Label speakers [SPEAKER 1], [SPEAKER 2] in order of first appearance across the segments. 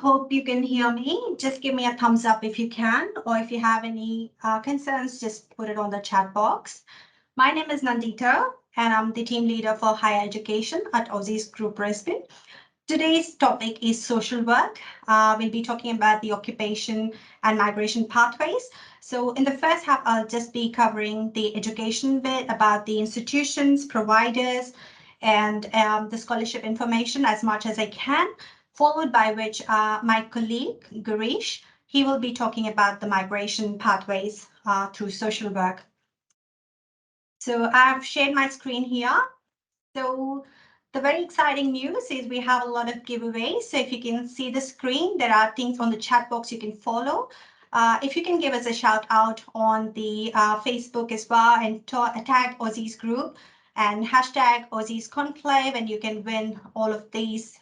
[SPEAKER 1] hope you can hear me. Just give me a thumbs up if you can, or if you have any concerns, just put it on the chat box. My name is Nandita, and I'm the team leader for higher education at Aussizz Group Brisbane. Today's topic is social work. We'll be talking about the occupation and migration pathways. So in the first half, I'll just be covering the education bit about the institutions, providers, and the scholarship information as much as I can, followed by which my colleague, Girish, he will be talking about the migration pathways through social work. So I've shared my screen here. So the very exciting news is we have a lot of giveaways. So if you can see the screen, there are things on the chat box you can follow. If you can give us a shout out on the Facebook as well and tag Aussizz Group and hashtag Aussizz Conclave, and you can win all of these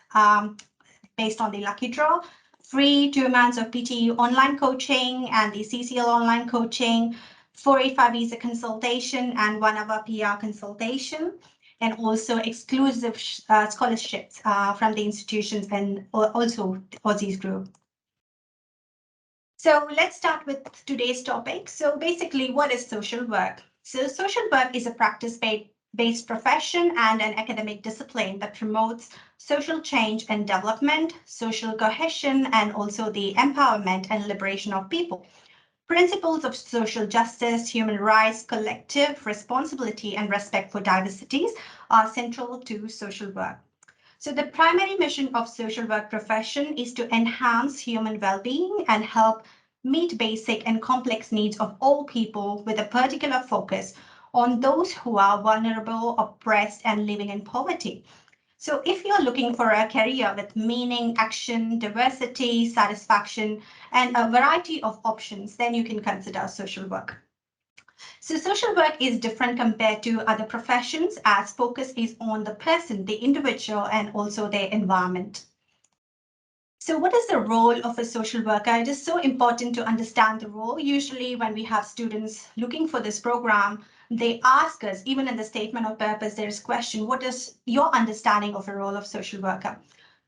[SPEAKER 1] based on the lucky draw. Free 2 months of PTU online coaching and the CCL online coaching, 485 visa consultation and 1 hour PR consultation, and also exclusive scholarships from the institutions and also Aussizz Group. So let's start with today's topic. So basically, what is social work? So social work is a practice-based profession and an academic discipline that promotes social change and development, social cohesion, and also the empowerment and liberation of people. Principles of social justice, human rights, collective responsibility, and respect for diversities are central to social work. So the primary mission of social work profession is to enhance human well-being and help meet basic and complex needs of all people with a particular focus on those who are vulnerable, oppressed, and living in poverty. So if you're looking for a career with meaning, action, diversity, satisfaction, and a variety of options, then you can consider social work. So social work is different compared to other professions as focus is on the person, the individual, and also their environment. So what is the role of a social worker? It is so important to understand the role. Usually when we have students looking for this program, they ask us, even in the statement of purpose, there's a question, what is your understanding of the role of social worker?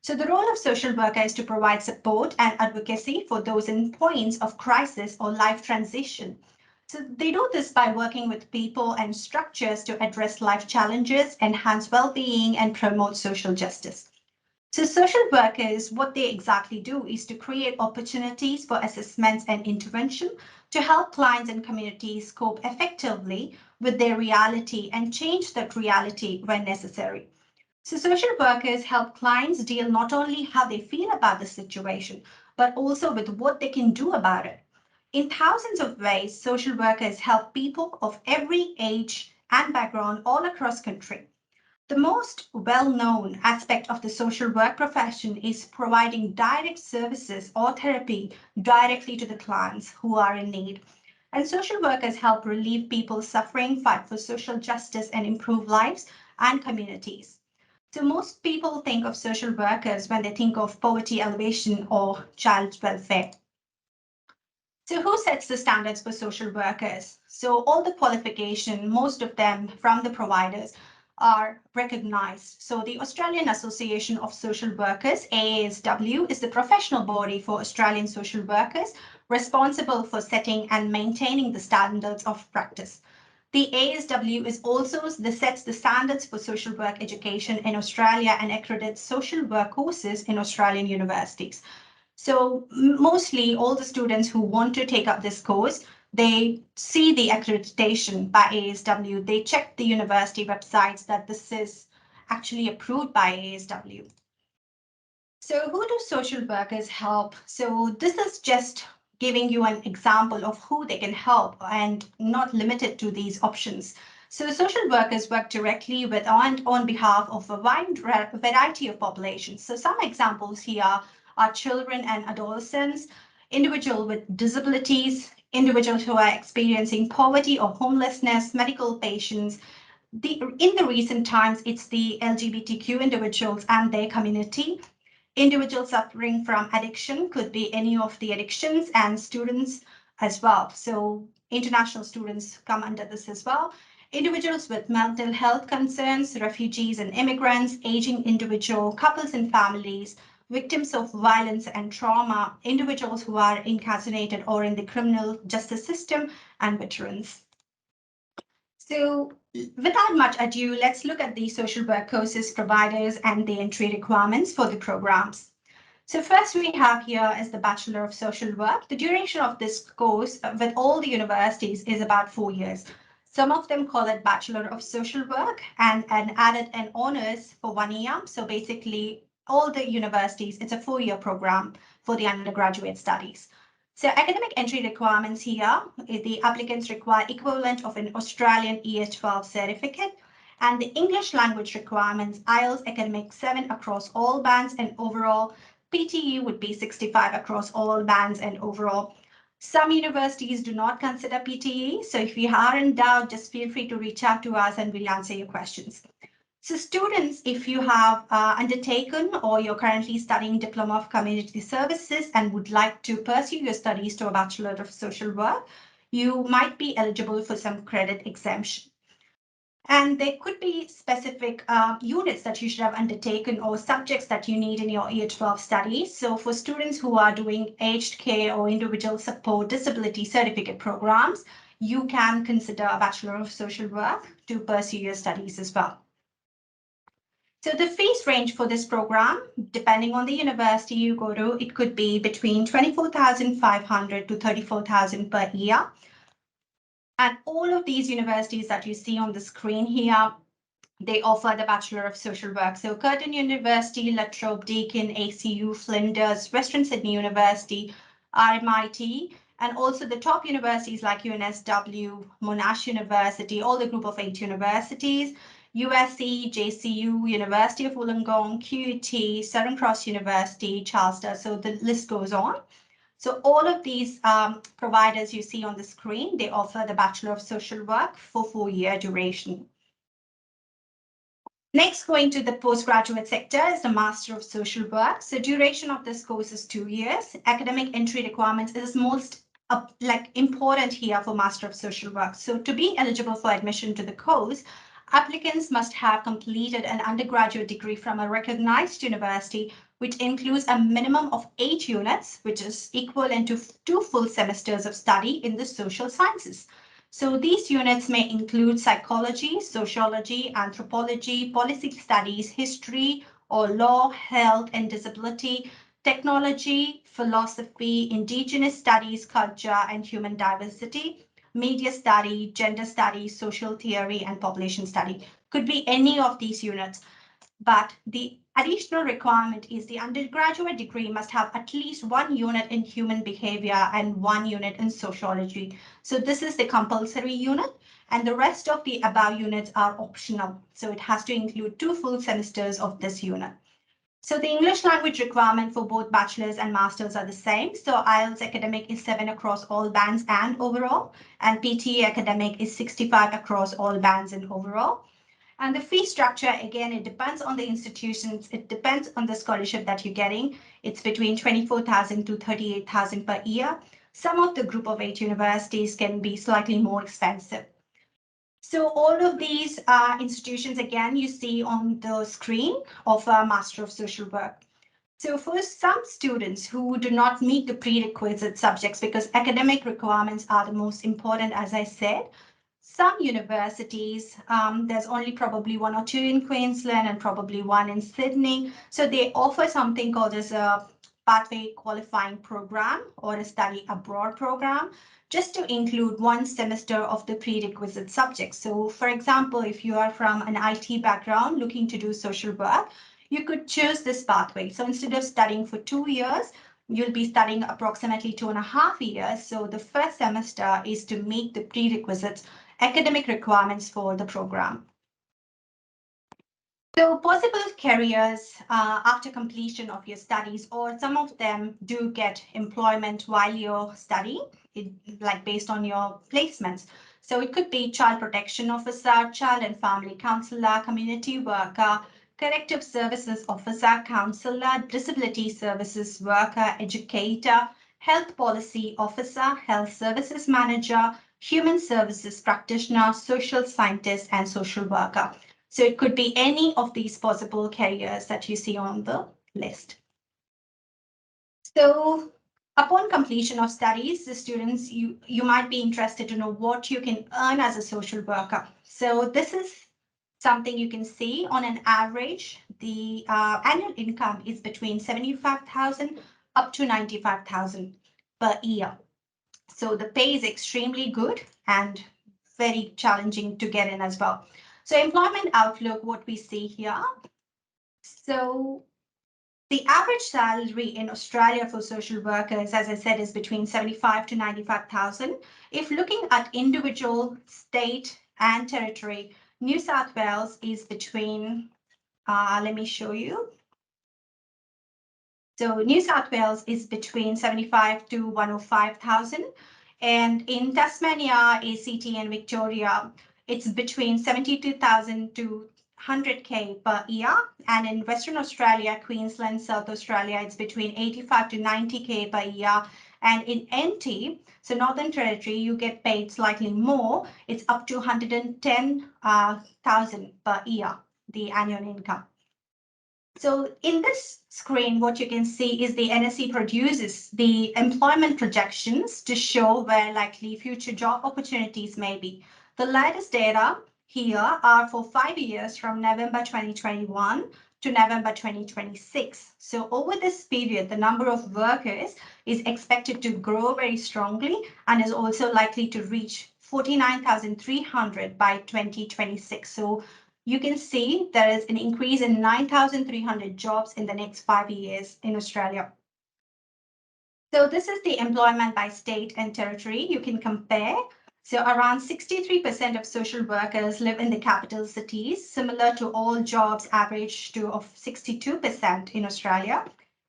[SPEAKER 1] So the role of social worker is to provide support and advocacy for those in points of crisis or life transition. So they do this by working with people and structures to address life challenges, enhance well-being, and promote social justice. So social workers, what they exactly do is to create opportunities for assessments and intervention to help clients and communities cope effectively with their reality and change that reality when necessary. So social workers help clients deal not only how they feel about the situation, but also with what they can do about it. In thousands of ways, social workers help people of every age and background all across country. The most well-known aspect of the social work profession is providing direct services or therapy directly to the clients who are in need. And social workers help relieve people suffering, fight for social justice, and improve lives and communities. So most people think of social workers when they think of poverty alleviation or child welfare. So who sets the standards for social workers? So all the qualification, most of them from the providers, are recognized. So the Australian Association of Social Workers, AASW, is the professional body for Australian social workers responsible for setting and maintaining the standards of practice. The ASW is also sets the standards for social work education in Australia and accredits social work courses in Australian universities. So mostly all the students who want to take up this course, they see the accreditation by ASW. They check the university websites that this is actually approved by ASW. So who do social workers help? So this is just giving you an example of who they can help and not limited to these options. So social workers work directly with and on behalf of a wide variety of populations. So some examples here are children and adolescents, individuals with disabilities, individuals who are experiencing poverty or homelessness, medical patients. In the recent times, it's the LGBTQ individuals and their community. Individuals suffering from addiction could be any of the addictions, and students as well. So international students come under this as well. Individuals with mental health concerns, refugees and immigrants, aging individual, couples and families, victims of violence and trauma, individuals who are incarcerated or in the criminal justice system, and veterans. So without much ado, let's look at the social work courses providers and the entry requirements for the programs. So first we have here is the Bachelor of Social Work. The duration of this course with all the universities is about 4 years. Some of them call it Bachelor of Social Work and added an honors for 1 year. So basically all the universities, it's a 4-year program for the undergraduate studies. So academic entry requirements here, the applicants require equivalent of an Australian EH12 certificate, and the English language requirements, IELTS academic 7 across all bands, and overall PTE would be 65 across all bands and overall. Some universities do not consider PTE, so if you are in doubt, just feel free to reach out to us and we'll answer your questions. So students, if you have undertaken or you're currently studying Diploma of Community Services and would like to pursue your studies to a Bachelor of Social Work, you might be eligible for some credit exemption. And there could be specific units that you should have undertaken or subjects that you need in your Year 12 studies. So for students who are doing aged care or individual support disability certificate programs, you can consider a Bachelor of Social Work to pursue your studies as well. So the fees range for this program, depending on the university you go to, it could be between 24,500 to 34,000 per year. And all of these universities that you see on the screen here, they offer the Bachelor of Social Work. So Curtin University, La Trobe, Deakin, ACU, Flinders, Western Sydney University, RMIT, and also the top universities like UNSW, Monash University, all the group of 8 universities, USC, JCU, University of Wollongong, QUT, Southern Cross University, Charlestown. So the list goes on. So all of these providers you see on the screen, they offer the Bachelor of Social Work for 4-year duration. Next, going to the postgraduate sector is the Master of Social Work. So duration of this course is 2 years. Academic entry requirements is most important here for Master of Social Work. So to be eligible for admission to the course, applicants must have completed an undergraduate degree from a recognized university, which includes a minimum of 8 units, which is equivalent to 2 full semesters of study in the social sciences. So these units may include psychology, sociology, anthropology, policy studies, history or law, health and disability, technology, philosophy, indigenous studies, culture and human diversity, media study, gender studies, social theory, and population study. Could be any of these units. But the additional requirement is the undergraduate degree must have at least 1 unit in human behavior and 1 unit in sociology. So this is the compulsory unit, and the rest of the above units are optional. So it has to include 2 full semesters of this unit. So the English language requirement for both bachelor's and master's are the same. So IELTS academic is 7 across all bands and overall, and PTE academic is 65 across all bands and overall. And the fee structure, again, it depends on the institutions. It depends on the scholarship that you're getting. It's between 24,000 to 38,000 per year. Some of the group of 8 universities can be slightly more expensive. So all of these institutions, again, you see on the screen of a Master of Social Work. So for some students who do not meet the prerequisite subjects, because academic requirements are the most important, as I said, some universities, there's only probably 1 or 2 in Queensland and probably 1 in Sydney. So they offer something called as a pathway qualifying program or a study abroad program, just to include 1 semester of the prerequisite subjects. So for example, if you are from an IT background looking to do social work, you could choose this pathway. So instead of studying for 2 years, you'll be studying approximately 2.5 years. So the first semester is to meet the prerequisites academic requirements for the program. So possible careers after completion of your studies, or some of them do get employment while you're studying, like based on your placements. So it could be child protection officer, child and family counselor, community worker, corrective services officer, counselor, disability services worker, educator, health policy officer, health services manager, human services practitioner, social scientist, and social worker. So it could be any of these possible careers that you see on the list. So upon completion of studies, the students, you might be interested to know what you can earn as a social worker. So this is something you can see on an average. The annual income is between 75,000 up to 95,000 per year. So the pay is extremely good and very challenging to get in as well. So employment outlook, what we see here. So the average salary in Australia for social workers, as I said, is between 75 to 95,000. If looking at individual state and territory, New South Wales is between, let me show you. So New South Wales is between 75 to 105,000. And in Tasmania, ACT and Victoria, it's between 72,000 to 100K per year. And in Western Australia, Queensland, South Australia, it's between 85 to 90K per year. And in NT, so Northern Territory, you get paid slightly more. It's up to 110,000 per year, the annual income. So in this screen, what you can see is the NSE produces the employment projections to show where likely future job opportunities may be. The latest data here are for 5 years from November 2021 to November 2026. So over this period, the number of workers is expected to grow very strongly and is also likely to reach 49,300 by 2026. So you can see there is an increase in 9,300 jobs in the next 5 years in Australia. So this is the employment by state and territory. You can compare. So around 63% of social workers live in the capital cities, similar to all jobs average to of 62% in Australia.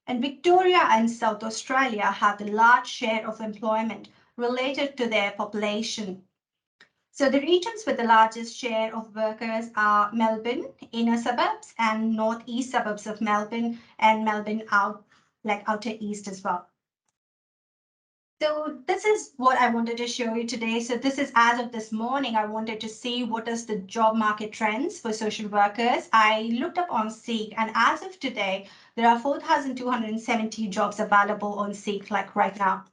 [SPEAKER 1] And Victoria and South Australia have the large share of employment related to their population. So the regions with the largest share of workers are Melbourne, inner suburbs, and northeast suburbs of Melbourne, and Melbourne outer east as well. So this is what I wanted to show you today. So this is as of this morning, I wanted to see what is the job market trends for social workers. I looked up on Seek, and as of today, there are 4,270 jobs available on Seek like right now.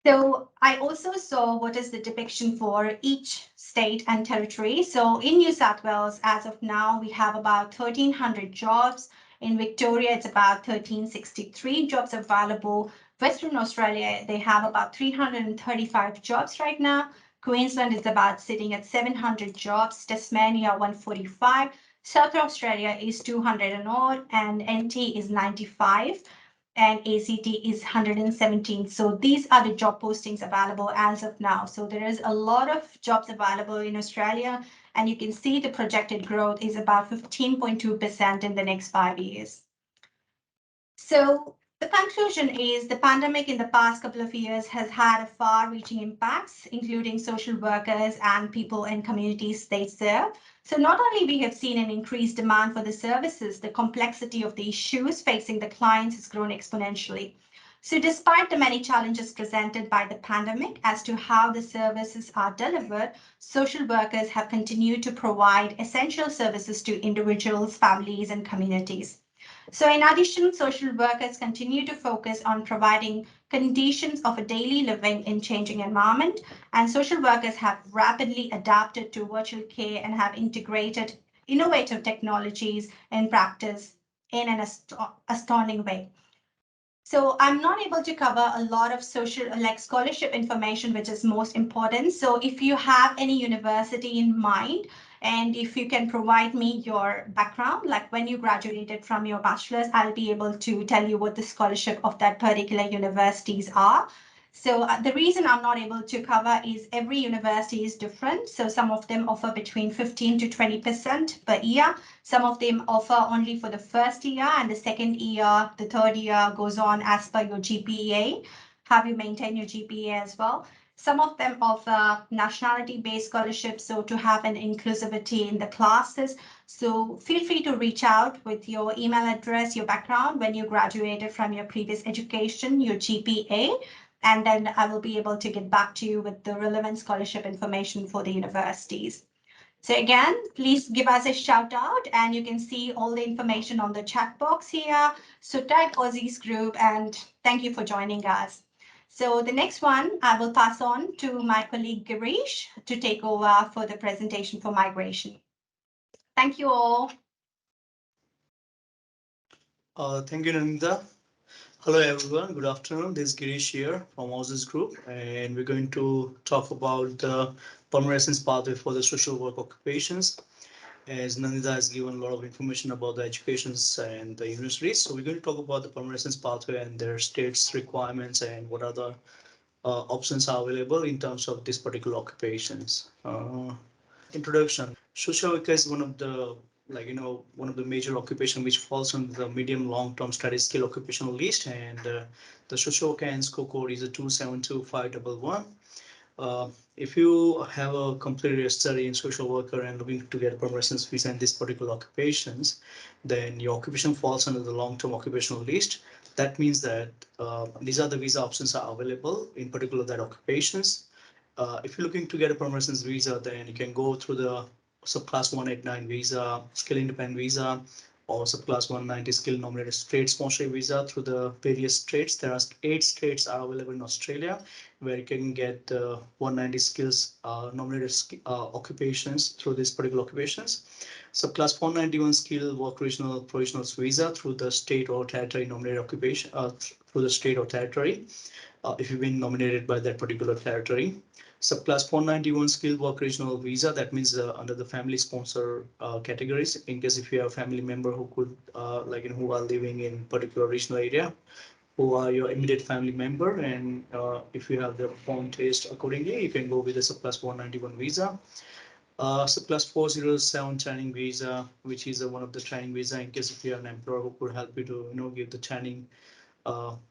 [SPEAKER 1] So I also saw what is the depiction for each state and territory. So in New South Wales, as of now, we have about 1,300 jobs. In Victoria, it's about 1,363 jobs available. Western Australia, they have about 335 jobs right now. Queensland is about sitting at 700 jobs. Tasmania, 145. South Australia is 200 and odd, and NT is 95. And ACT is 117. So these are the job postings available as of now. So there is a lot of jobs available in Australia, and you can see the projected growth is about 15.2% in the next 5 years. So the conclusion is the pandemic in the past couple of years has had a far-reaching impacts, including social workers and people in communities they serve. So not only we have seen an increased demand for the services, the complexity of the issues facing the clients has grown exponentially. So despite the many challenges presented by the pandemic as to how the services are delivered, social workers have continued to provide essential services to individuals, families, and communities. So in addition, social workers continue to focus on providing conditions of a daily living in changing environment, and social workers have rapidly adapted to virtual care and have integrated innovative technologies in practice in an astounding way. So I'm not able to cover a lot of social like scholarship information, which is most important. So if you have any university in mind, and if you can provide me your background, like when you graduated from your bachelor's, I'll be able to tell you what the scholarship of that particular universities are. So the reason I'm not able to cover is every university is different. So some of them offer between 15 to 20% per year. Some of them offer only for the first year, and the second year, the third year goes on as per your GPA. Have you maintain your GPA as well? Some of them offer nationality-based scholarships, so to have an inclusivity in the classes. So feel free to reach out with your email address, your background, when you graduated from your previous education, your GPA, and then I will be able to get back to you with the relevant scholarship information for the universities. So again, please give us a shout out and you can see all the information on the chat box here. So tag Aussizz group and thank you for joining us. So the next one, I will pass on to my colleague Girish to take over for the presentation for migration. Thank you all.
[SPEAKER 2] Thank you, Nandita. Hello, everyone. Good afternoon. This is Girish here from Aussizz Group, and we're going to talk about the permanent pathway for the social work occupations. As Nandita has given a lot of information about the educations and the universities, so we're going to talk about the permanent pathway and their state's requirements and what are the options are available in terms of this particular occupations. Introduction. Social worker is one of the one of the major occupation which falls on the medium long term study skill occupational list, and the social worker and score code is a 272511. If you have a completed study in social worker and looking to get permanent residence visa in this particular occupations, then your occupation falls under the long-term occupational list. That means that these are the visa options are available in particular that occupations. If you're looking to get a permanent residence visa, then you can go through the subclass 189 visa, skill independent visa, or subclass 190 skill nominated trade sponsorship visa through the various states. There are 8 states are available in Australia where you can get 190 skills nominated occupations through these particular occupations. Subclass 491 skill work regional provisional visa through the state or territory nominated occupation through the state or territory if you've been nominated by that particular territory. Subclass 491 skilled work regional visa, that means under the family sponsor categories, in case if you have a family member who could, who are living in particular regional area, who are your immediate family member, and if you have the form taste accordingly, you can go with the subclass 491 visa. Subclass 407 training visa, which is one of the training visa in case if you have an employer who could help you to give the training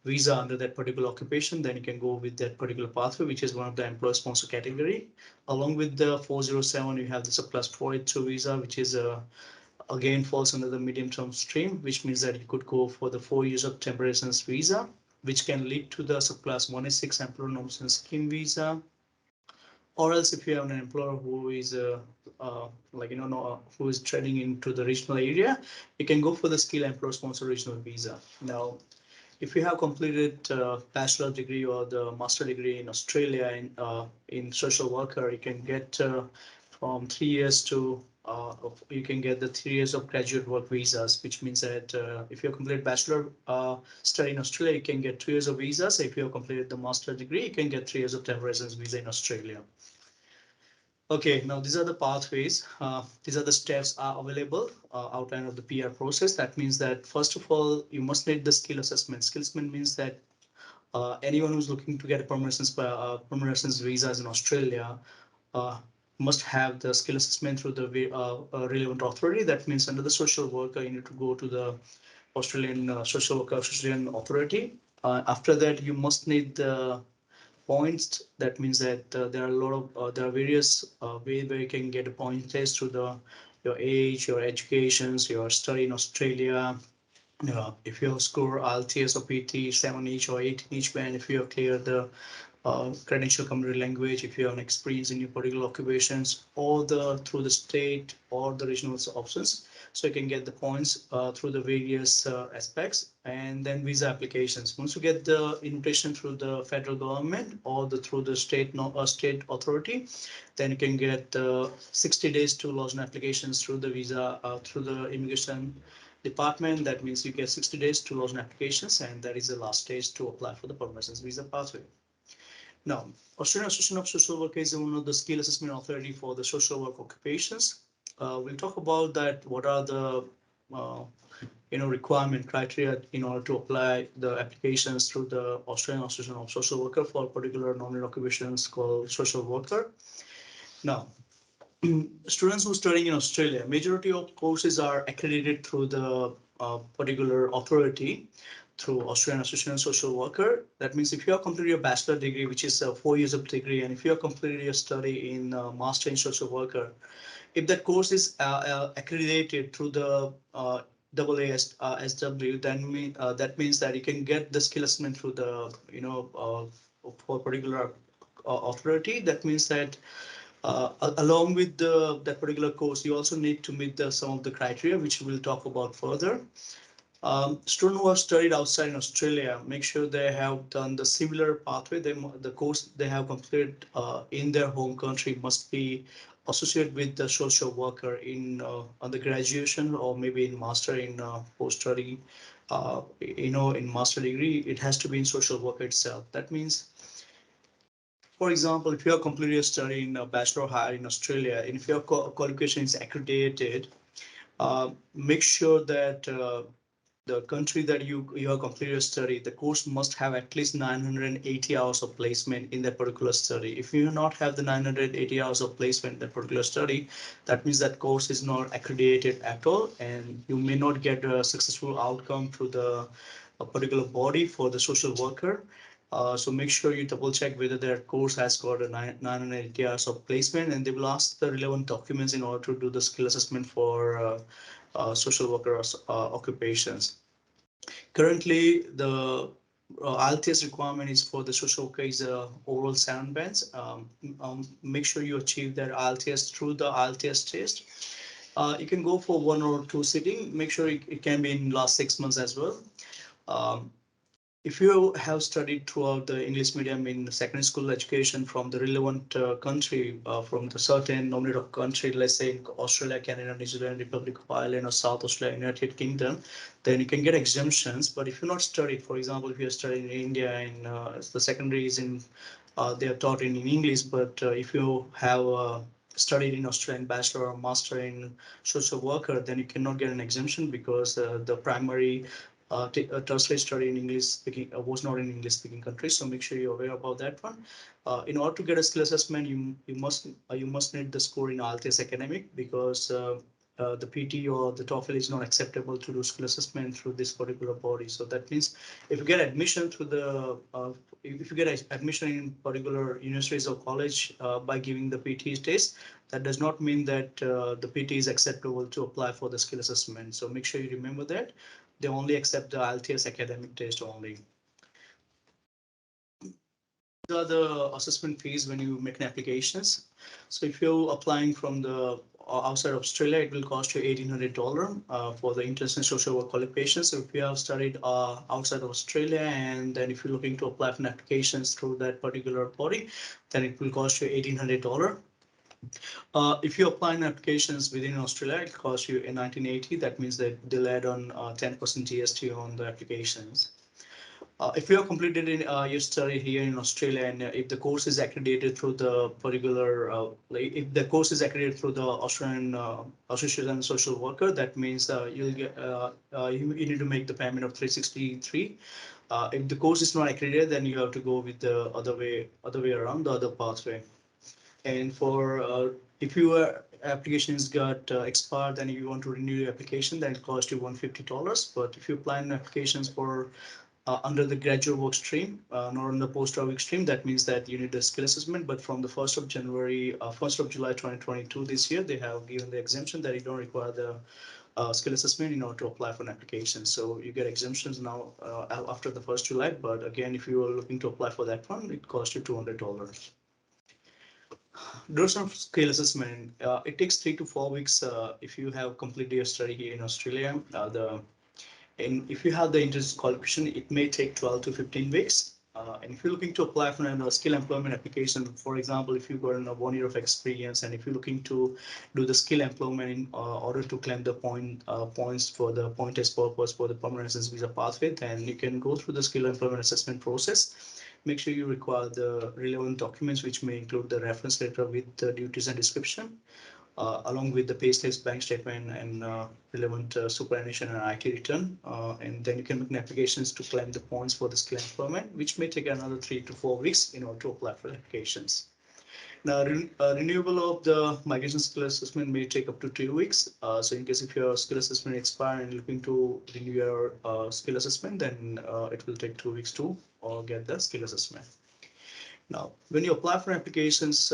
[SPEAKER 2] visa under that particular occupation, then you can go with that particular pathway, which is one of the employer sponsor category. Along with the 407, you have the subclass 482 visa, which is again falls under the medium term stream, which means that you could go for the 4 years of temporary residence visa, which can lead to the subclass 186 employer nomination scheme visa. Or else if you have an employer who is who is trading into the regional area, you can go for the skill employer sponsor regional visa. Now if you have completed bachelor degree or the master degree in Australia in social worker, you can get from 3 years to you can get the 3 years of graduate work visas, which means that if you have completed bachelor study in Australia, you can get 2 years of visas. If you have completed the master degree, you can get 3 years of temporary residence visa in Australia. Okay, now these are the pathways. These are the steps are available outline of the PR process. That means that first of all, you must need the skill assessment. Skill assessment means that anyone who's looking to get a permanent residence visas in Australia uh, must have the skill assessment through the relevant authority. That means under the social worker, you need to go to the Australian social worker Australian authority. After that, you must need the points. That means that there are a lot of there are various ways where you can get a point test through the your age, your educations, your study in Australia. If you score IELTS or PT 7 each or 8 each band, if you have cleared the credential community language, if you have an experience in your particular occupations, or the through the state or the regional options, so you can get the points through the various aspects. And then visa applications. Once you get the invitation through the federal government or through the state state authority, then you can get 60 days to lodge an applications through the visa through the immigration department. That means you get 60 days to lodge an applications, and that is the last stage to apply for the permanent visa pathway. Now, Australian Association of Social Work is one of the skill assessment authority for the social work occupations. We'll talk about that. What are the uh, requirement criteria in order to apply the applications through the Australian Association of Social Worker for particular nominated occupations called social worker. Now, students who are studying in Australia, majority of courses are accredited through the particular authority through Australian Association of Social Worker. That means if you have completed your bachelor degree, which is 4 years of degree, and if you have completed your study in master in social worker, if that course is accredited through the AASW, then that means that you can get the skill assessment through the for particular authority. That means that Along with that particular course, you also need to meet some of the criteria, which we'll talk about further. Students who have studied outside in Australia, make sure they have done the similar pathway. The course they have completed in their home country must be associated with the social worker in on the graduation or maybe in master in post study. In master degree, it has to be in social work itself. That means, for example, if you have completed your study in a bachelor higher in Australia, and if your qualification is accredited, make sure that the country that you have completed your study, the course must have at least 980 hours of placement in that particular study. If you do not have the 980 hours of placement in that particular study, that means that course is not accredited at all, and you may not get a successful outcome through the a particular body for the social worker. So make sure you double check whether their course has got a 980 hours of placement, and they will ask the relevant documents in order to do the skill assessment for social worker occupations. Currently, the IELTS requirement is for the social worker is oral sound bands. Make sure you achieve that IELTS through the IELTS test. You can go for 1 or 2 sitting. Make sure it can be in last 6 months as well. Um, if you have studied throughout the English medium in secondary school education from the relevant country, from the certain nominated country, let's say Australia, Canada, New Zealand, Republic of Ireland, or South Australia, United Kingdom, then you can get exemptions. But if you're not studied, for example, if you're studying in India and the secondary is in, they are taught in English, but if you have studied in Australian bachelor or master in social worker, then you cannot get an exemption because the primary tertiary study in English speaking was not in English speaking countries. So make sure you're aware about that one. In order to get a skill assessment, you must need the score in IELTS academic, because the PT or the TOEFL is not acceptable to do skill assessment through this particular body. So that means if you get admission through the if you get admission in particular universities or college by giving the PT test, that does not mean that the PT is acceptable to apply for the skill assessment. So make sure you remember that they only accept the IELTS academic test only. These are the assessment fees when you make an applications. So if you're applying from the outside Australia, it will cost you $1,800 for the international social work qualifications. So if you have studied outside of Australia, and then if you're looking to apply for applications through that particular body, then it will cost you $1,800. If you apply in applications within Australia, it costs you in 1980. That means that they'll add on 10% GST on the applications. If you have completed your study here in Australia, and if the course is accredited through the particular, if the course is accredited through the Australian Association of Social Worker, that means you'll get you need to make the payment of 363. If the course is not accredited, then you have to go with the other way around, the other pathway. And for if your applications got expired, then you want to renew your application, then it costs you $150. But if you plan applications for under the graduate work stream, not on the post-grad stream, that means that you need a skill assessment. But from the 1st of January, 1st of July 2022 this year, they have given the exemption that you don't require the skill assessment in order to apply for an application. So you get exemptions now after the 1st July. But again, if you are looking to apply for that one, it costs you $200. Duration of skill assessment, it takes 3 to 4 weeks if you have completed your study here in Australia. And if you have the interest qualification, it may take 12 to 15 weeks. And if you're looking to apply for a skill employment application, for example, if you've got 1 year of experience, and if you're looking to do the skill employment in order to claim the points for the point test purpose for the permanent residence visa pathway, then you can go through the skill employment assessment process. Make sure you require the relevant documents, which may include the reference letter with the duties and description, along with the pay slips, bank statement, and relevant superannuation and IT return. And then you can make applications to claim the points for the skill employment, which may take another 3 to 4 weeks in order to apply for applications. Now, renewable of the migration skill assessment may take up to 2 weeks. So in case if your skill assessment expire and looking to renew your skill assessment, then it will take 2 weeks to get the skill assessment. Now, when you apply for applications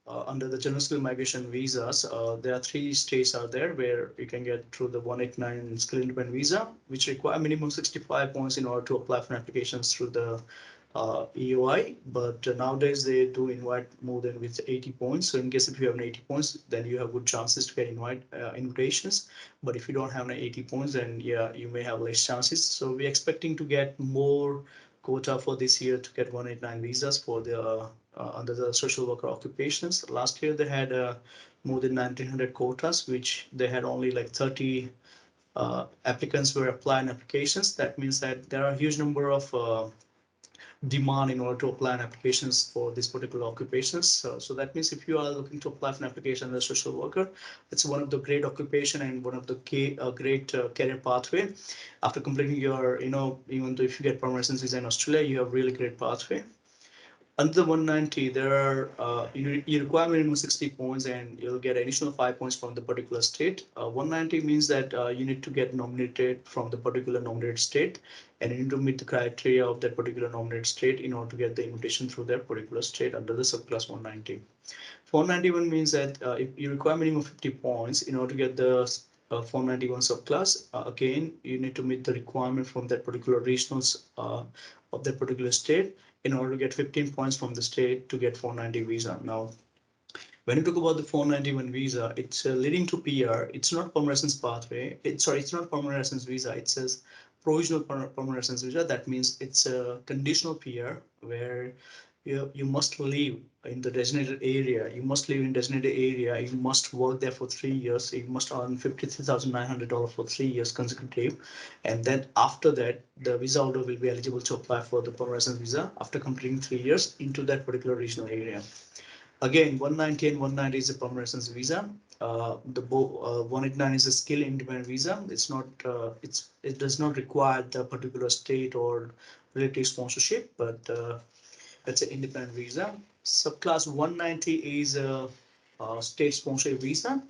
[SPEAKER 2] under the general skill migration visas, there are 3 states out there where you can get through the 189 skill independent visa, which require minimum 65 points in order to apply for applications through the EOI, but nowadays they do invite more than with 80 points. So in case if you have an 80 points, then you have good chances to get invitations. But if you don't have an 80 points, then yeah, you may have less chances. So we're expecting to get more quota for this year to get 189 visas for the under the social worker occupations. Last year they had more than 1900 quotas, which they had only like 30 applicants were applying applications. That means that there are a huge number of demand in order to apply an applications for this particular occupations. So that means if you are looking to apply for an application as a social worker, it's one of the great occupation and one of the great career pathway. After completing your, even though if you get permanent residency in Australia, you have really great pathway. Under the 190, there are you require minimum 60 points, and you'll get additional 5 points from the particular state. 190 means that you need to get nominated from the particular nominated state, and you need to meet the criteria of that particular nominated state in order to get the invitation through that particular state under the subclass 190. 491 means that if you require minimum 50 points in order to get the 491 subclass, again, you need to meet the requirement from that particular regionals of that particular state in order to get 15 points from the state to get 490 visa. Now, when you talk about the 491 visa, it's leading to PR. It's not permanent residence pathway. It's not permanent residence visa. It says provisional permanent residence visa. That means it's a conditional PR where you must live in the designated area. You must live in designated area. You must work there for 3 years. You must earn $53,900 for 3 years consecutive. And then after that, the visa holder will be eligible to apply for the permanent residence visa after completing 3 years into that particular regional area. Again, 190 and 190 is a permanent residence visa. The 189 is a skill independent visa. It does not require the particular state or relative sponsorship, but it's an independent visa. Subclass 190 is a state sponsored visa.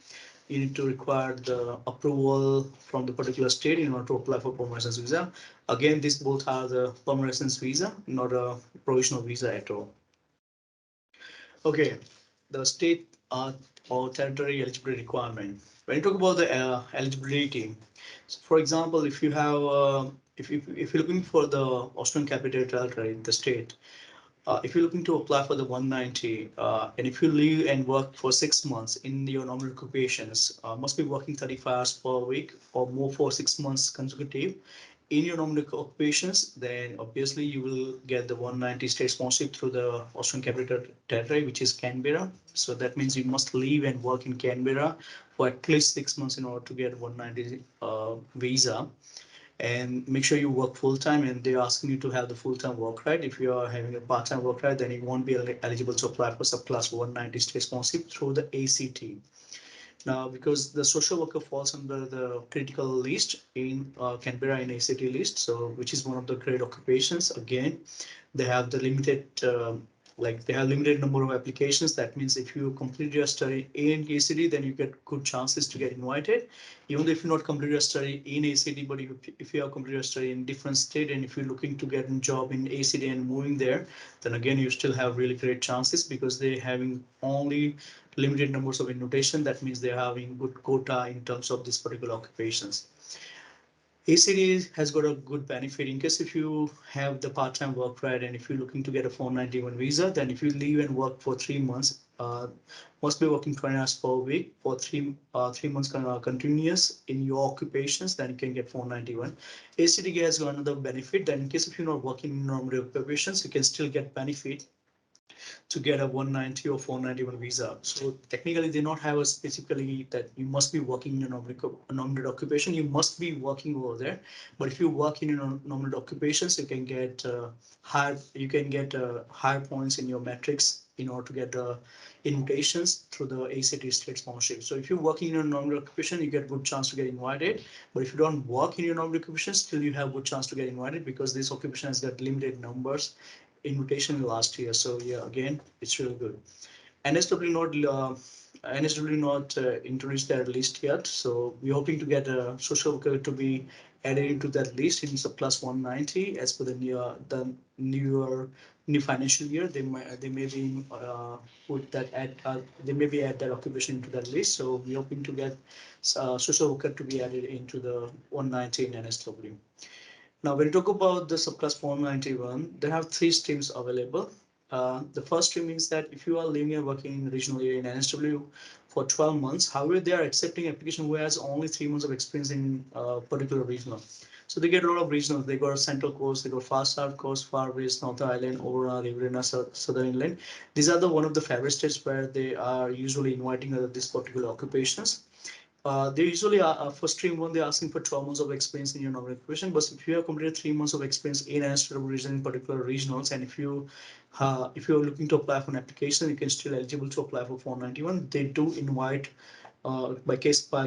[SPEAKER 2] You need to require the approval from the particular state in order to apply for permanent residence visa. Again, these both are the permanent residence visa, not a provisional visa at all. Okay, the state or territory eligibility requirement. When you talk about the eligibility, so for example, if you have if you're looking for the Australian Capital Territory, the state, if you're looking to apply for the 190, and if you live and work for 6 months in your normal occupations, must be working 35 hours per week or more for 6 months consecutive in your normal occupations, then obviously you will get the 190 state sponsorship through the Australian Capital Territory, which is Canberra. So that means you must live and work in Canberra for at least 6 months in order to get 190 visa, and make sure you work full time, and they're asking you to have the full time work right. If you are having a part time work right, then you won't be eligible to apply for subclass 190 state sponsorship through the ACT. Now, because the social worker falls under the critical list in Canberra in ACT list, so which is one of the great occupations. Again, they have the limited they have limited number of applications. That means if you complete your study in ACT, then you get good chances to get invited. Even if you not complete your study in ACT, but if you have completed your study in different state, and if you're looking to get a job in ACT and moving there, then again you still have really great chances because they're having only limited numbers of invitation. That means they're having good quota in terms of this particular occupations. ACD has got a good benefit in case if you have the part-time work right, and if you're looking to get a 491 visa, then if you leave and work for 3 months, must be working 20 hours per week for 3 months continuous in your occupations, then you can get 491. ACD has got another benefit that in case if you're not working in normal occupations, you can still get benefit to get a 190 or 491 visa. So technically, they not have a specifically that you must be working in a nominated occupation. You must be working over there. But if you work in nominated occupations, you can get higher. You can get higher points in your metrics in order to get invitations through the ACT state sponsorship. So if you're working in a nominated occupation, you get a good chance to get invited. But if you don't work in your nominated occupation, still you have a good chance to get invited because this occupation has got limited numbers invitation last year. So yeah, again, it's really good. NSW not introduced their list yet. So we're hoping to get a social worker to be added into that list in subclass 190 as per the new financial year. They may be put that they may be add that occupation into that list. So we're hoping to get social worker to be added into the 190 in NSW. Now, when you talk about the subclass 491, they have three streams available. The first stream means that if you are living and working in regional area in NSW for 12 months, however, they are accepting application who has only 3 months of experience in particular regional. So they get a lot of regionals. They got Central Coast, they got Far South Coast, Far West, North Island, Aurora, Riverina, Southern Inland. These are the one of the favorite states where they are usually inviting these particular occupations. They usually are for stream one, they're asking for 12 months of experience in your non-occupation. But if you have completed 3 months of experience in an region, in particular regionals, and if you're looking to apply for an application, you can still eligible to apply for 491. They do invite by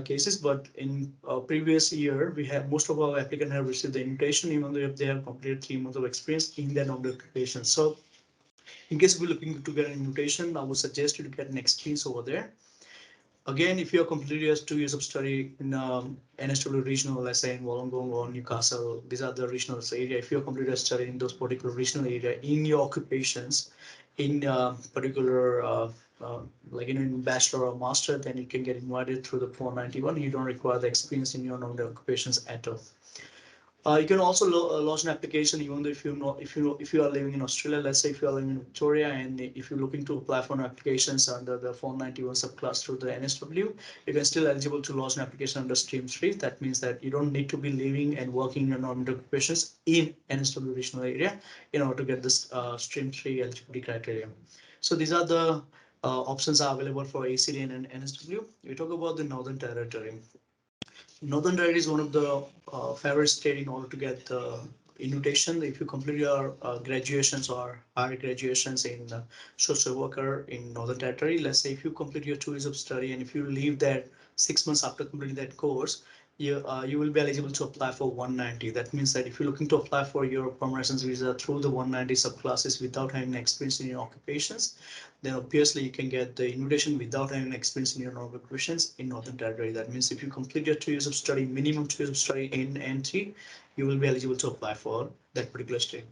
[SPEAKER 2] cases, but in previous year, we have most of our applicants have received the invitation, even though if they have completed 3 months of experience in their non-occupation. So in case we're looking to get an invitation, I would suggest you to get an experience over there. Again, if you are completed as 2 years of study in NSW regional, let's say in Wollongong or Newcastle, these are the regional area. If you are completed as study in those particular regional area in your occupations, in particular, like in bachelor or master, then you can get invited through the 491. You don't require the experience in your non-occupations at all. You can also launch an application even though if you are living in Australia. Let's say if you are living in Victoria and if you're looking to apply for an applications under the 491 subclass through the NSW, you can still eligible to launch an application under Stream 3. That means that you don't need to be living and working in your normal occupations in NSW regional area in order to get this Stream 3 eligibility criteria. So these are the options are available for ACD and NSW. We talk about the Northern Territory. Northern Territory is one of the favorite state in order to get the invitation. If you complete your graduations or higher graduations in social worker in Northern Territory, let's say if you complete your 2 years of study and if you leave that 6 months after completing that course, you will be eligible to apply for 190. That means that if you're looking to apply for your permanent residence visa through the 190 subclasses without having experience in your occupations, then obviously you can get the invitation without having experience in your normal occupations in Northern Territory. That means if you complete your 2 years of study, minimum 2 years of study in NT, you will be eligible to apply for that particular state.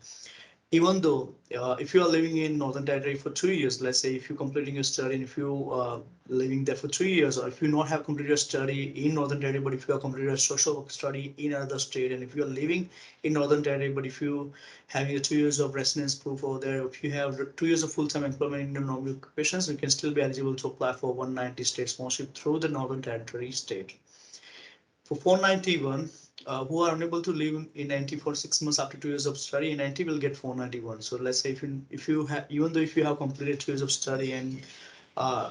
[SPEAKER 2] Even though if you are living in Northern Territory for 2 years, let's say if you're completing your study and if you are living there for 2 years, or if you not have completed your study in Northern Territory, but if you have completed a social work study in another state, and if you are living in Northern Territory, but if you having a 2 years of residence proof over there, if you have 2 years of full-time employment in your normal occupations, you can still be eligible to apply for 190 state sponsorship through the Northern Territory state. For 491, who are unable to live in NT for 6 months after 2 years of study, in NT will get 491. So let's say if you have, even though if you have completed 2 years of study and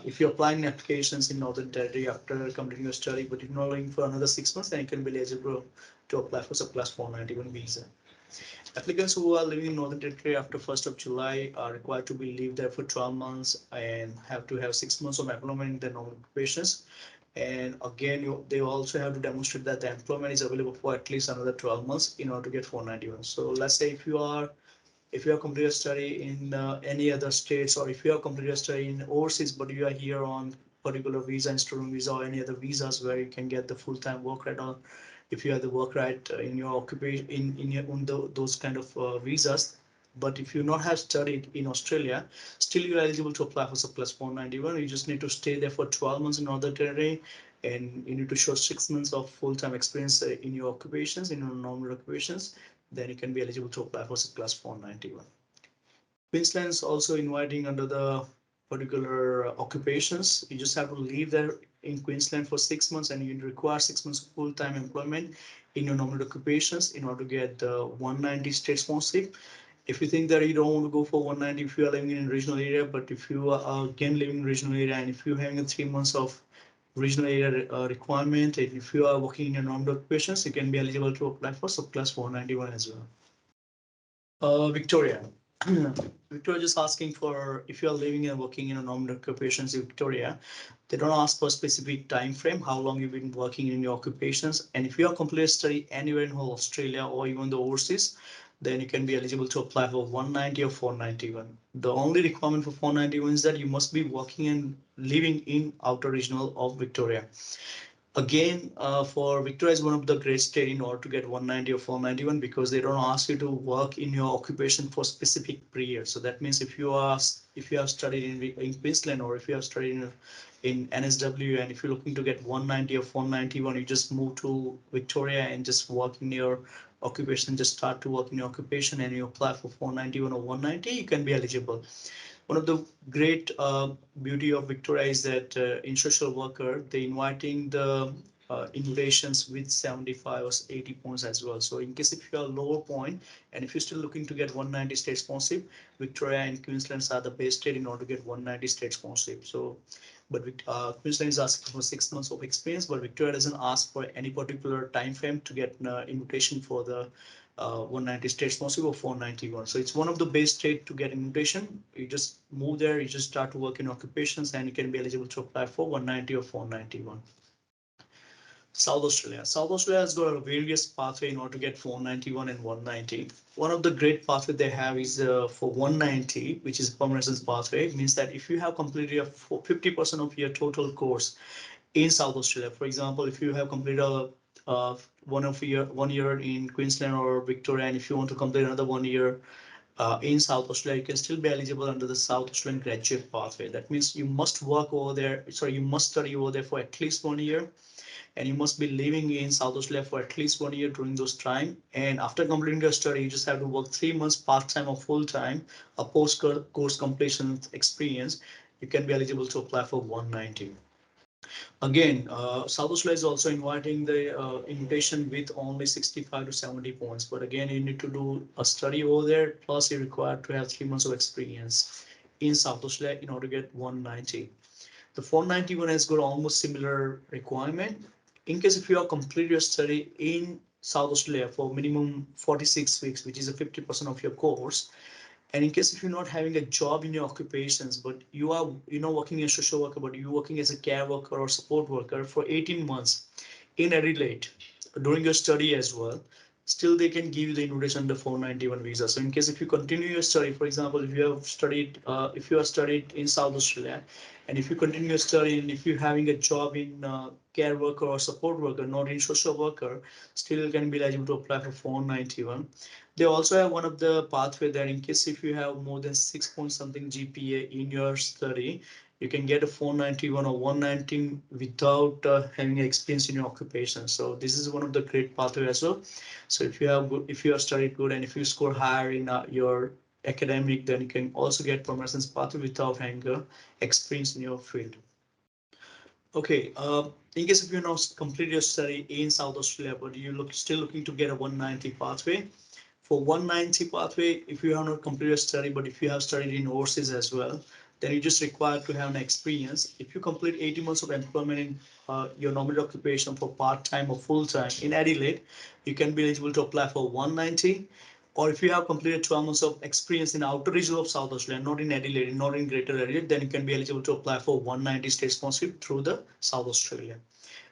[SPEAKER 2] if you're applying applications in Northern Territory after completing your study, but you're not living for another 6 months, then you can be eligible to apply for subclass 491 visa. Applicants who are living in Northern Territory after 1st of July are required to be live there for 12 months and have to have 6 months of employment in their normal occupations. And again, they also have to demonstrate that the employment is available for at least another 12 months in order to get 491. So let's say if you have completed a study in any other states, or if you have completed a study in overseas, but you are here on particular visa and student visa or any other visas where you can get the full-time work right, or if you have the work right in your occupation in your on those kind of visas. But if you not have studied in Australia, still you're eligible to apply for subclass 491. You just need to stay there for 12 months in Northern Territory, and you need to show 6 months of full-time experience in your occupations, in your normal occupations. Then you can be eligible to apply for subclass 491. Queensland is also inviting under the particular occupations. You just have to live there in Queensland for 6 months, and you require 6 months of full-time employment in your normal occupations in order to get the 190 state sponsorship. If you think that you don't want to go for 190 if you are living in a regional area, but if you are again living in a regional area and if you're having a 3 months of regional area requirement, and if you are working in your normal occupations, you can be eligible to apply for subclass 491 as well. Victoria. Victoria just asking for if you are living and working in a normal occupations in Victoria. They don't ask for a specific time frame, how long you've been working in your occupations. And if you are completed study anywhere in whole Australia or even the overseas, then you can be eligible to apply for 190 or 491. The only requirement for 491 is that you must be working and living in outer regional of Victoria. Again, for Victoria is one of the great state in order to get 190 or 491 because they don't ask you to work in your occupation for specific period. So that means if you have studied in Queensland or if you have studied in NSW and if you're looking to get 190 or 491, you just move to Victoria and just work in your occupation, just start to work in your occupation and you apply for 491 or 190, you can be eligible. One of the great beauty of Victoria is that in social worker, they inviting the invitations with 75 or 80 points as well. So in case if you are lower point and if you're still looking to get 190 state sponsorship, Victoria and Queensland are the best state in order to get 190 state sponsorship. So, but Queensland is asking for 6 months of experience, but Victoria doesn't ask for any particular time frame to get an invitation for the 190 state sponsorship or 491. So it's one of the best state to get invitation. You just move there, you just start to work in occupations and you can be eligible to apply for 190 or 491. South Australia. South Australia has got a various pathway in order to get 491 and 190. One of the great pathway they have is for 190, which is permanent residence pathway. It means that if you have completed 50% of your total course in South Australia, for example, if you have completed one year in Queensland or Victoria, and if you want to complete another 1 year in South Australia, you can still be eligible under the South Australian graduate pathway. That means you must work over there. Sorry, you must study over there for at least 1 year and you must be living in South Australia for at least 1 year during those time. And after completing your study, you just have to work 3 months part-time or full-time, a post-course completion experience. You can be eligible to apply for 190. Again, South Australia is also inviting the invitation with only 65 to 70 points. But again, you need to do a study over there. Plus, you're required to have 3 months of experience in South Australia in order to get 190. The 491 has got almost similar requirement. In case if you are complete your study in South Australia for minimum 46 weeks, which is a 50% of your course, and in case if you're not having a job in your occupations, but you are working as a social worker, but you're working as a care worker or support worker for 18 months in Adelaide during your study as well, still they can give you the invitation under 491 visa. So in case if you continue your study, for example, if you are studied in South Australia, and if you continue your study, and if you're having a job in care worker or support worker, not in social worker, still you can be eligible to apply for 491. They also have one of the pathway that in case if you have more than 6 point something GPA in your study, you can get a 491 or 119 without having experience in your occupation. So this is one of the great pathway as well. So if you have studied good and if you score higher in your academic, then you can also get promotions pathway without having experience in your field. Okay, in case if you now complete your study in South Australia, but you still looking to get a 190 pathway. For 190 pathway, if you have not completed your study, but if you have studied in Aussizz as well, then you just required to have an experience. If you complete 80 months of employment in your normal occupation for part-time or full-time in Adelaide, you can be eligible to apply for 190. Or if you have completed 12 months of experience in outer region of South Australia, not in Adelaide, not in Greater Adelaide, then you can be eligible to apply for 190 state sponsorship through the South Australia.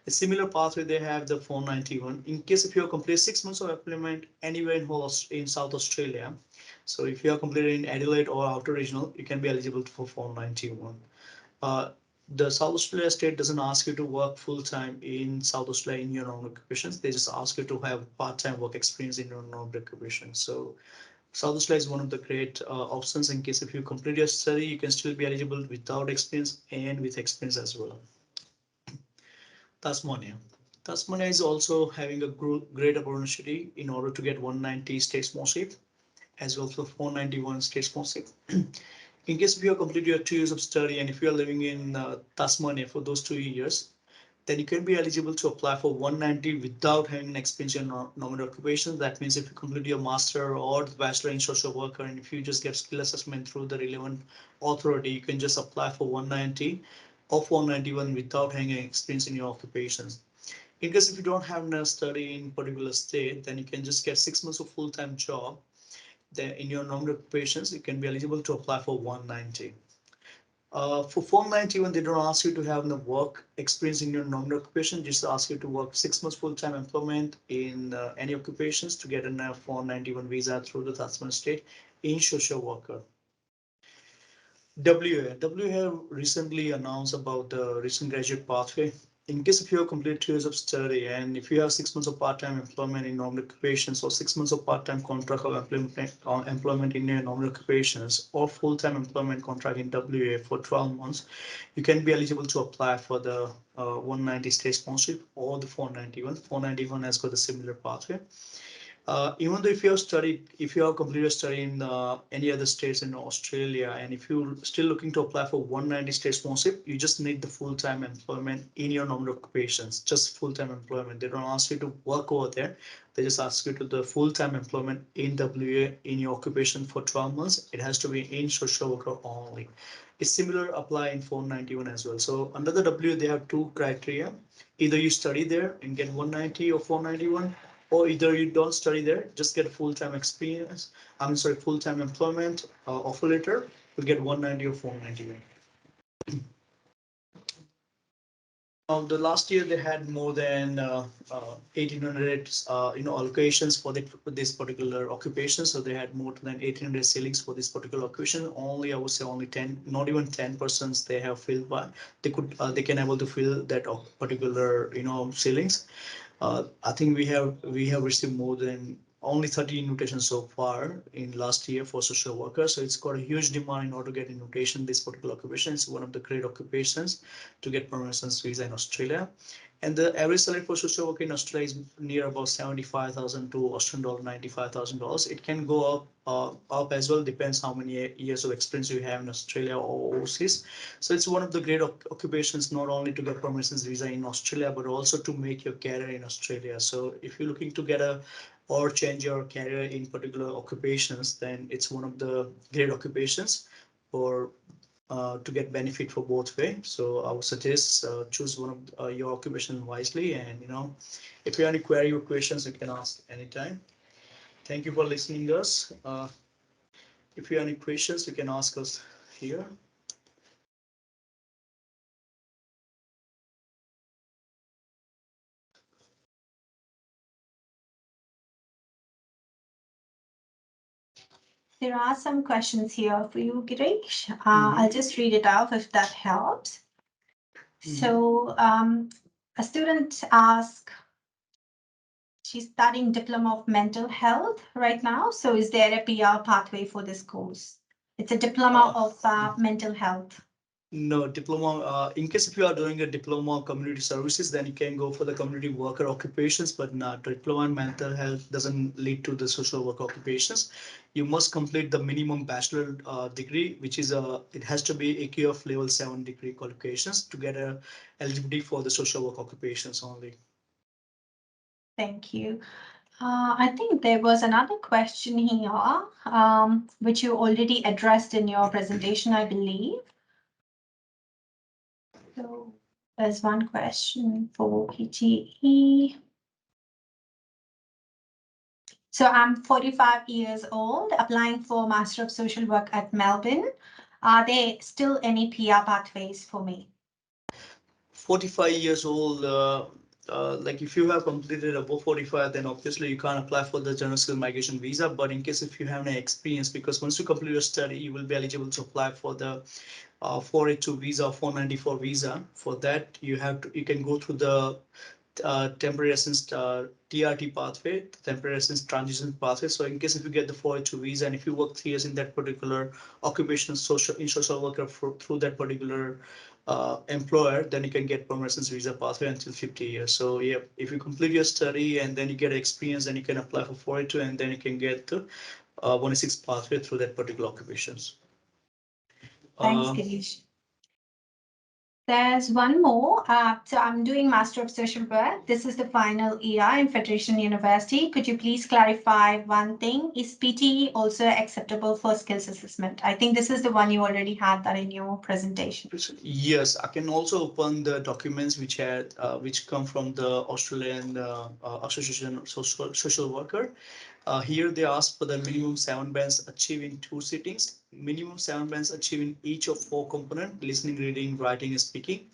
[SPEAKER 2] A similar pathway they have the 491. In case if you have completed 6 months of employment anywhere in South Australia, so if you have completed in Adelaide or outer regional, you can be eligible for 491. The South Australia state doesn't ask you to work full-time in South Australia in your own occupations. They just ask you to have part-time work experience in your own occupation. So South Australia is one of the great options in case if you complete your study, you can still be eligible without experience and with experience as well. Tasmania. Tasmania is also having a great opportunity in order to get 190 state sponsorship as well for 491 state sponsorship. In case if you have completed your 2 years of study and if you are living in Tasmania for those 2 years, then you can be eligible to apply for 190 without having an experience in normal occupation. That means if you complete your master or the bachelor in social worker and if you just get skill assessment through the relevant authority, you can just apply for 190 or 491 without having an experience in your occupations. In case if you don't have a study in particular state, then you can just get 6 months of full-time job. Then in your normal occupations, you can be eligible to apply for 190. For 491, they don't ask you to have the work experience in your normal occupation, just ask you to work 6 months full-time employment in any occupations to get a 491 visa through the Tasman state in social worker. WA have recently announced about the recent graduate pathway. in case if you have completed 2 years of study and if you have 6 months of part-time employment in normal occupations or 6 months of part-time contract of employment in your normal occupations or full-time employment contract in WA for 12 months, you can be eligible to apply for the 190 state sponsorship or the 491. 491 has got a similar pathway. Even though if you have completed a study in any other states in Australia, and if you're still looking to apply for 190 state sponsorship, you just need the full-time employment in your normal occupations, just full-time employment. They don't ask you to work over there. They just ask you to the full-time employment in WA in your occupation for 12 months. It has to be in social worker only. It's similar apply in 491 as well. So under the W, they have two criteria. Either you study there and get 190 or 491, or either you don't study there, just get full-time experience. I'm sorry, full-time employment offer letter. You get 190 or 491. The last year they had more than 1,800 allocations for this particular occupation. So they had more than 1,800 ceilings for this particular occupation. Only I would say only 10, not even 10% they have filled by. They can able to fill that particular ceilings. I think we have received more than only 30 invitations so far in last year for social workers. So it's got a huge demand in order to get invitation. This particular occupation is one of the great occupations to get permanent residence visa in Australia. And the average salary for social worker in Australia is near about 75,000 to Australian dollar $95,000. It can go up as well. Depends how many years of experience you have in Australia or overseas. So it's one of the great occupations, not only to get permanent residence visa in Australia, but also to make your career in Australia. So if you're looking to get or change your career in particular occupations, then it's one of the great occupations for to get benefit for both way. So I would suggest choose one of your occupation wisely. And if you have any query or questions, you can ask anytime. Thank you for listening to us. If you have any questions, you can ask us here.
[SPEAKER 1] There are some questions here for you, Girish. I'll just read it out if that helps. So a student asked, she's studying Diploma of Mental Health right now. So is there a PR pathway for this course? It's a Diploma of Mental Health.
[SPEAKER 2] No, diploma. In case if you are doing a diploma of community services, then you can go for the community worker occupations, but not diploma in mental health doesn't lead to the social work occupations. You must complete the minimum bachelor degree, which is it has to be AQF level 7 degree qualifications to get a eligibility for the social work occupations only.
[SPEAKER 1] Thank you. I think there was another question here, which you already addressed in your presentation, I believe. So there's one question for PTE. So I'm 45 years old, applying for Master of Social Work at Melbourne. Are there still any PR pathways for me?
[SPEAKER 2] 45 years old, like if you have completed above 45, then obviously you can't apply for the general skill migration visa. But in case if you have any experience, because once you complete your study, you will be eligible to apply for the 482 visa, 494 visa. For that, you can go through the temporary residence TRT pathway, temporary residence transition pathway. So in case if you get the 482 visa and if you work 3 years in that particular occupational social worker through that particular employer, then you can get permanent residence visa pathway until 50 years. So yeah, if you complete your study and then you get experience, then you can apply for 482 and then you can get the 106 pathway through that particular occupations.
[SPEAKER 1] Thanks, Girish. There's one more. So I'm doing Master of Social Work. This is the final year in Federation University. Could you please clarify one thing? Is PTE also acceptable for skills assessment? I think this is the one you already had that in your presentation.
[SPEAKER 2] Yes, I can also open the documents which come from the Australian Association of Social Worker. Here they ask for the minimum 7 bands achieved in 2 sittings, minimum 7 bands achieved in each of 4 components: listening, reading, writing, and speaking.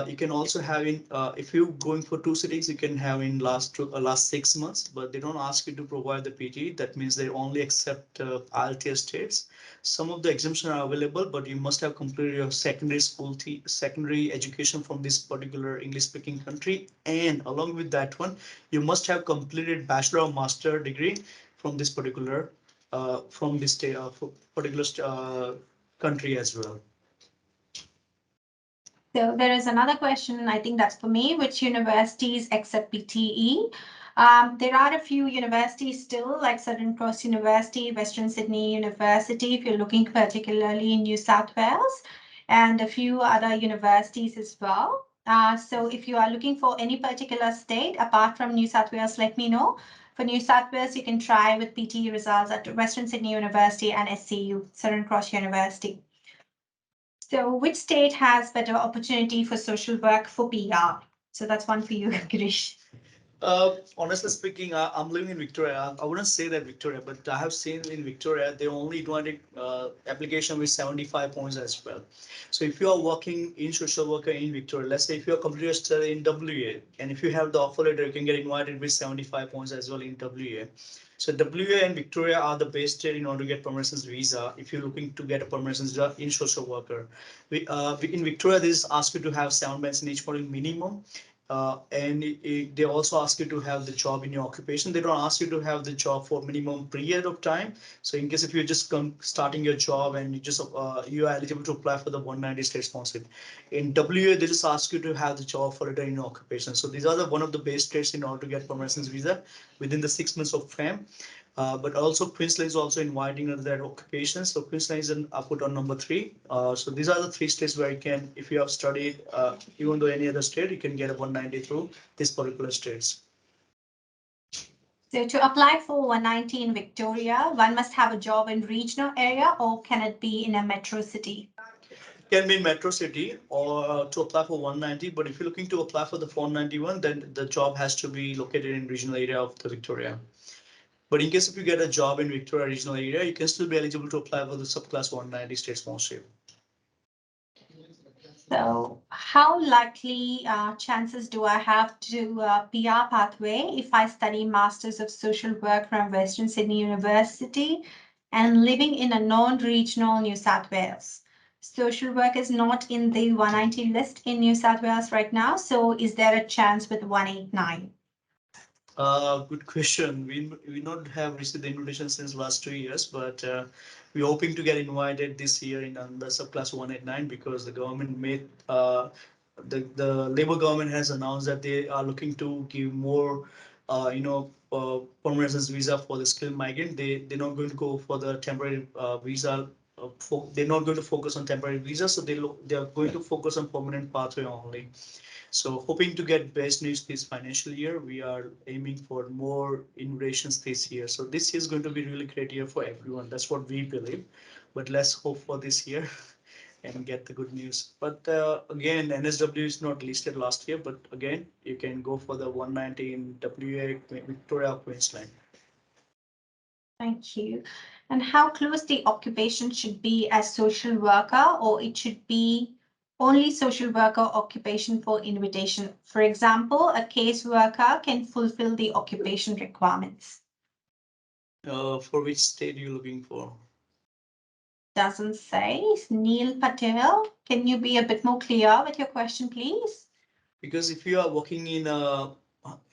[SPEAKER 2] You can also have in if you're going for 2 sittings, you can have in last 6 months, but they don't ask you to provide the PT. That means they only accept IELTS states. Some of the exemptions are available, but you must have completed your secondary school, secondary education from this particular English-speaking country, and along with that one, you must have completed bachelor or master degree from this particular particular country as well.
[SPEAKER 1] So there is another question, I think that's for me, which universities accept PTE? There are a few universities still, like Southern Cross University, Western Sydney University, if you're looking particularly in New South Wales, and a few other universities as well. So if you are looking for any particular state apart from New South Wales, let me know. For New South Wales, you can try with PTE results at Western Sydney University and SCU, Southern Cross University. So which state has better opportunity for social work for PR? So that's one for you, Girish.
[SPEAKER 2] Honestly speaking, I'm living in Victoria. I wouldn't say that Victoria, but I have seen in Victoria they only wanted application with 75 points as well. So if you are working in social worker in Victoria, let's say if you are completed study in WA, and if you have the offer letter, you can get invited with 75 points as well in WA. So WA and Victoria are the best state in order to get permanent visa if you're looking to get a permanent visa in social worker. In Victoria, this asks you to have 7 bands in each point minimum. And they also ask you to have the job in your occupation. They don't ask you to have the job for minimum period of time. So in case if you're just starting your job and you are eligible to apply for the 190 state sponsorship. In WA, they just ask you to have the job for it in your occupation. So these are one of the best states in order to get permanent visa within the 6 months of fame. But also Queensland is also inviting under that occupation. So Queensland is put on number 3. So these are the 3 states where you can, if you have studied, even though any other state, you can get a 190 through these particular states.
[SPEAKER 1] So to apply for 190 in Victoria, one must have a job in regional area, or can it be in a metro city?
[SPEAKER 2] Can be in metro city or to apply for 190. But if you're looking to apply for the 491, then the job has to be located in regional area of the Victoria. But in case if you get a job in Victoria regional area, you can still be eligible to apply for the subclass 190 state sponsorship.
[SPEAKER 1] So how likely chances do I have to PR pathway if I study Masters of Social Work from Western Sydney University and living in a non-regional New South Wales? Social work is not in the 190 list in New South Wales right now. So is there a chance with 189?
[SPEAKER 2] Good question. We not have received the invitation since last 2 years, but we're hoping to get invited this year in the subclass 189 because the government made the Labour government has announced that they are looking to give more permanent residence visa for the skilled migrant. They're not going to go for the temporary visa. They're not going to focus on temporary visa, so they are going to focus on permanent pathway only. So hoping to get best news this financial year. We are aiming for more innovations this year. So this year is going to be really great year for everyone. That's what we believe. But let's hope for this year and get the good news. But again, NSW is not listed last year, but again, you can go for the 190 in WA, Victoria, Queensland.
[SPEAKER 1] Thank you. And how close the occupation should be as social worker, or it should be only social worker occupation for invitation? For example, a case worker can fulfill the occupation requirements.
[SPEAKER 2] For which state are you looking for?
[SPEAKER 1] Doesn't say. Neil Patel, can you be a bit more clear with your question, please?
[SPEAKER 2] Because if you are working in a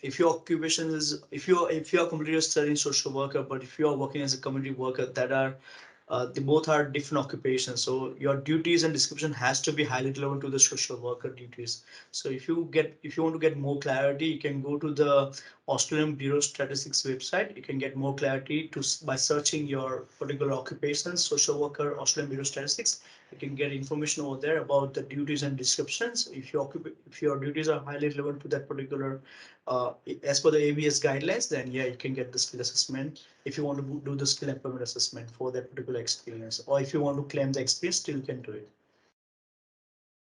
[SPEAKER 2] if your occupation is if you are completed studying social worker, but if you are working as a community worker, that are they both are different occupations. So your duties and description has to be highly relevant to the social worker duties. So if you want to get more clarity, you can go to the Australian Bureau of Statistics website. You can get more clarity by searching your particular occupation, social worker, Australian Bureau of Statistics. You can get information over there about the duties and descriptions. If your duties are highly relevant to that particular, as per the ABS guidelines, then yeah, you can get the skill assessment if you want to do the skill employment assessment for that particular experience, or if you want to claim the experience, still can do it.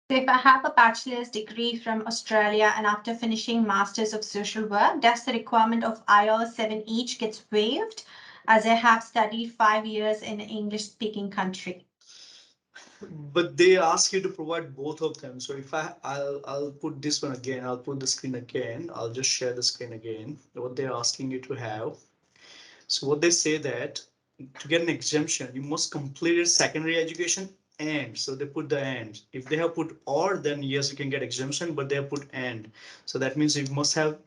[SPEAKER 1] So if I have a bachelor's degree from Australia and after finishing Masters of Social Work, does the requirement of IELTS 7 each gets waived as I have studied 5 years in an English-speaking country?
[SPEAKER 2] But they ask you to provide both of them. So if I'll put this one again, I'll put the screen again. I'll just share the screen again. What they're asking you to have. So what they say that to get an exemption, you must complete your secondary education and so they put the and. If they have put or, then yes, you can get exemption, but they have put and. So that means you must have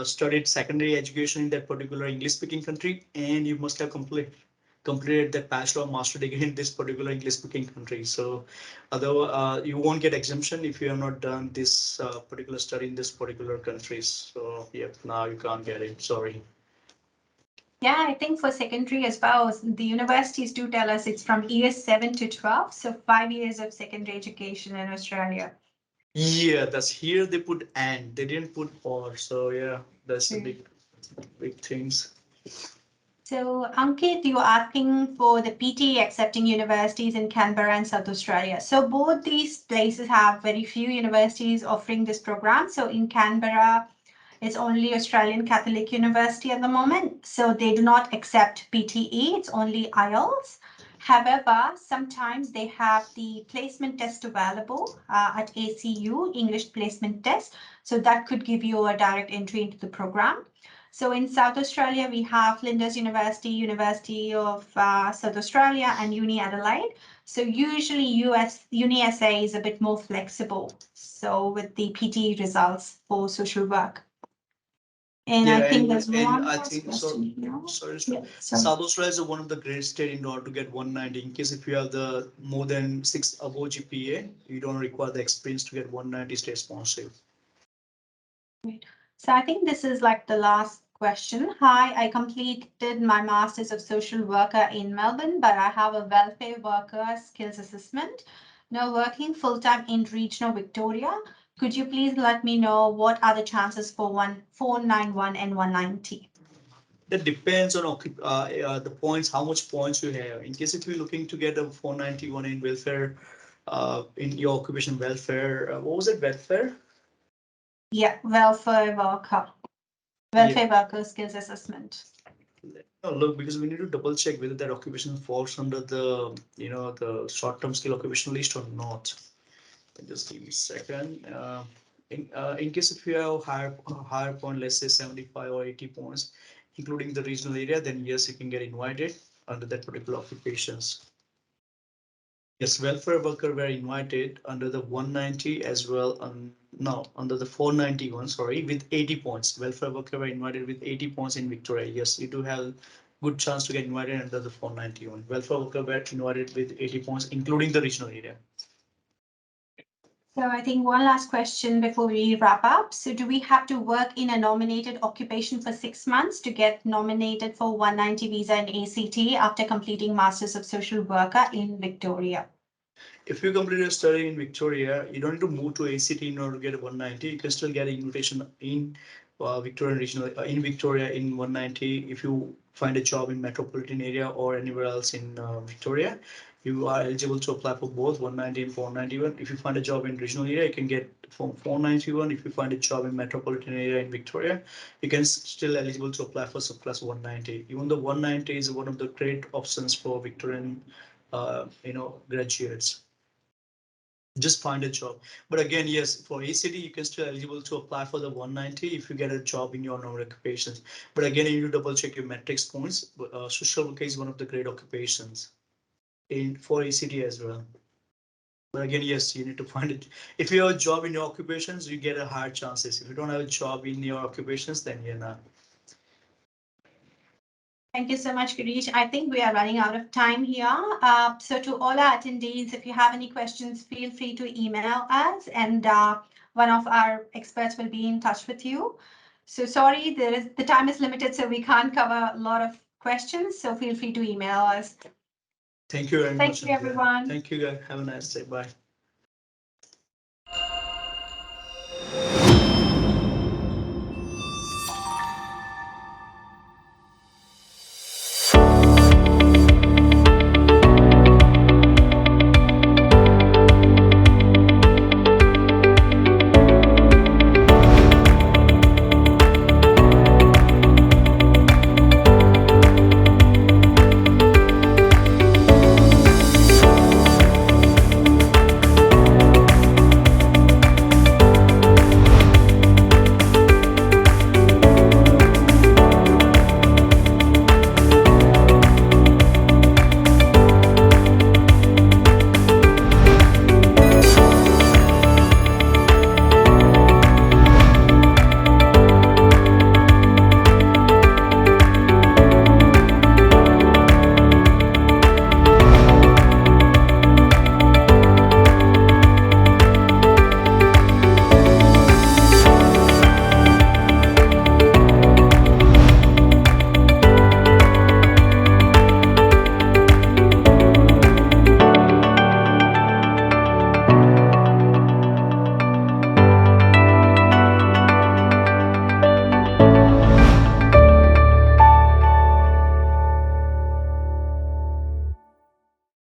[SPEAKER 2] studied secondary education in that particular English speaking country and you must have completed that bachelor or master degree in this particular English speaking country. So although you won't get exemption if you have not done this particular study in this particular countries. So yep, now you can't get it. Sorry.
[SPEAKER 1] Yeah, I think for secondary as well, the universities do tell us it's from years 7 to 12, so 5 years of secondary education in Australia.
[SPEAKER 2] Yeah, that's here they put and they didn't put or. So yeah, that's the big things.
[SPEAKER 1] So Ankit, you're asking for the PT accepting universities in Canberra and South Australia. So both these places have very few universities offering this program. So in Canberra, it's only Australian Catholic University at the moment. So they do not accept PTE, it's only IELTS. However, sometimes they have the placement test available at ACU, English placement test. So that could give you a direct entry into the program. So in South Australia, we have Flinders University, University of South Australia, and Uni Adelaide. So usually UniSA is a bit more flexible. So with the PTE results for social work. And
[SPEAKER 2] yeah,
[SPEAKER 1] I think there's one
[SPEAKER 2] I
[SPEAKER 1] last
[SPEAKER 2] think so.
[SPEAKER 1] question here.
[SPEAKER 2] Sorry,
[SPEAKER 1] Yeah,
[SPEAKER 2] South Australia is one of the great state in order to get 190. In case if you have the more than 6 above GPA, you don't require the experience to get 190 state sponsorship.
[SPEAKER 1] So I think this is like the last question. Hi, I completed my Masters of Social Worker in Melbourne, but I have a welfare worker skills assessment. Now working full-time in regional Victoria. Could you please let me know what are the chances for 491 and 190?
[SPEAKER 2] That depends on the points, how much points you have. In case if you're looking to get a 491 in welfare, in your occupation welfare, what was it, welfare?
[SPEAKER 1] Yeah, welfare worker. Welfare worker skills assessment.
[SPEAKER 2] Oh, look, because we need to double check whether that occupation falls under the, the short-term skill occupation list or not. Just give me a second. In case if you have higher point, let's say 75 or 80 points, including the regional area, then yes, you can get invited under that particular occupations. Yes, welfare worker were invited under the 190 as well. No, under the 491, sorry, with 80 points. Welfare worker were invited with 80 points in Victoria. Yes, you do have good chance to get invited under the 491. Welfare worker were invited with 80 points, including the regional area.
[SPEAKER 1] So I think one last question before we wrap up. So do we have to work in a nominated occupation for 6 months to get nominated for 190 visa in ACT after completing Masters of Social Worker in Victoria?
[SPEAKER 2] If you complete a study in Victoria, you don't need to move to ACT in order to get a 190. You can still get an invitation in Victorian regional in Victoria in 190 if you find a job in metropolitan area or anywhere else in Victoria. You are eligible to apply for both 190 and 491. If you find a job in regional area, you can get from 491. If you find a job in metropolitan area in Victoria, you can still eligible to apply for subclass 190. Even though 190 is one of the great options for Victorian, graduates. Just find a job. But again, yes, for ACT, you can still eligible to apply for the 190 if you get a job in your normal occupations. But again, you need to double check your metrics points. Social worker is one of the great occupations in for ACT as well. But again, yes, you need to find it. If you have a job in your occupations, you get a higher chances. If you don't have a job in your occupations, then you're not.
[SPEAKER 1] Thank you so much, Girish. I think we are running out of time here. So to all our attendees, if you have any questions, feel free to email us and one of our experts will be in touch with you. So sorry, the time is limited, so we can't cover a lot of questions. So feel free to email us.
[SPEAKER 2] Thank you very much.
[SPEAKER 1] Thank you, everyone.
[SPEAKER 2] Thank you, guys. Have a nice day. Bye.